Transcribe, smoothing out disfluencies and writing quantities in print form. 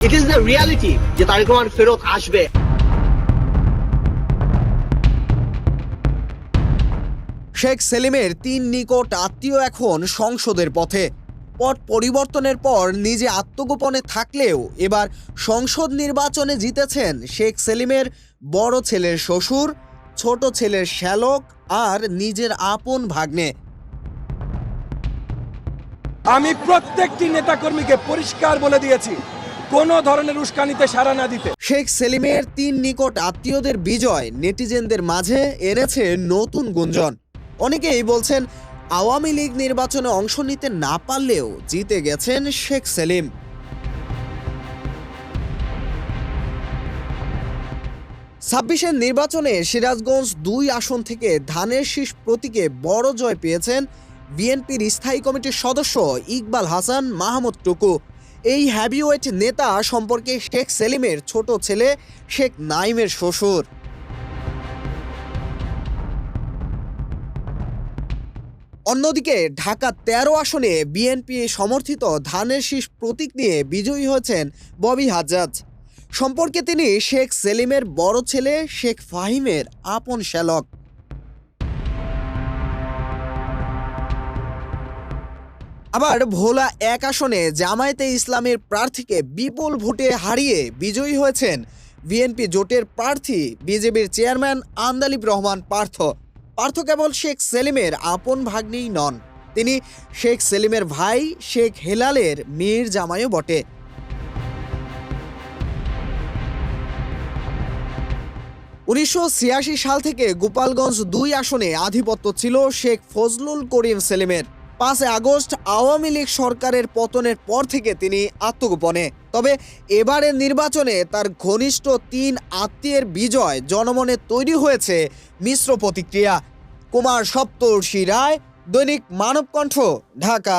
It is the reality যে তারেক রহমান ফেরত আসবে। শেখ সেলিমের ৩ নিকট আত্মীয় এখন সংসদের পথে। পট পরিবর্তনের পর নিজে আত্মগোপনে থাকলেও এবার সংসদ নির্বাচনে জিতেছেন শেখ সেলিমের বড় ছেলের শ্বশুর, ছোট ছেলের শ্যালক আর নিজের আপন ভাগ্নে। আমি প্রত্যেকটি নেতাকর্মীকে পরিষ্কার বলে দিয়েছি কোনো ধরনের উস্কানিতে সাড়া না দিতে। শেখ সেলিমের ৩ নিকট আত্মীয়দের বিজয় নেটিজেনদের মাঝে এনেছে নতুন গুঞ্জন। অনেকেই বলছেন আওয়ামী লীগ নির্বাচনে অংশ নিতে না পারলেও জিতে গেছেন শেখ সেলিম। ছাব্বিশের নির্বাচনে সিরাজগঞ্জ ২ আসন থেকে ধানের শীষ প্রতীকে বড় জয় পেয়েছেন বিএনপির স্থায়ী কমিটির সদস্য ইকবাল হাসান মাহমুদ টুকু। এই হ্যাভিওয়েট নেতা সম্পর্কে শেখ সেলিমের ছোট ছেলে শেখ নাইমের শ্বশুর। অন্যদিকে ঢাকা ১৩ আসনে বিএনপি সমর্থিত ধানের শীষ প্রতীক নিয়ে বিজয়ী হয়েছেন ববি হাজ্জাজ। সম্পর্কে তিনি শেখ সেলিমের বড় ছেলে শেখ ফাহিমের আপন শ্যালক। আবার ভোলা ১ আসনে জামায়াতে ইসলামের প্রার্থীকে বিপুল ভোটে হারিয়ে বিজয়ী হয়েছেন বিএনপি জোটের প্রার্থী বিজেপির চেয়ারম্যান আন্দালিব রহমান পার্থ। পার্থ কেবল শেখ সেলিমের আপন ভাগ্নেই নন, তিনি শেখ সেলিমের ভাই শেখ হেলালের মেয়ের জামাইও বটে। ১৯৮৬ সাল থেকে গোপালগঞ্জ ২ আসনে আধিপত্য ছিল শেখ ফজলুল করিম সেলিমের। ৫ আগস্ট আওয়ামী লীগ সরকারের পতনের পর থেকে তিনি আত্মগোপনে। তবে এবারের নির্বাচনে তার ঘনিষ্ঠ ৩ আত্মীয়ের বিজয় জনমনে তৈরি হয়েছে মিশ্র প্রতিক্রিয়া। কুমার সপ্তর্ষি রায়, দৈনিক মানবকণ্ঠ, ঢাকা।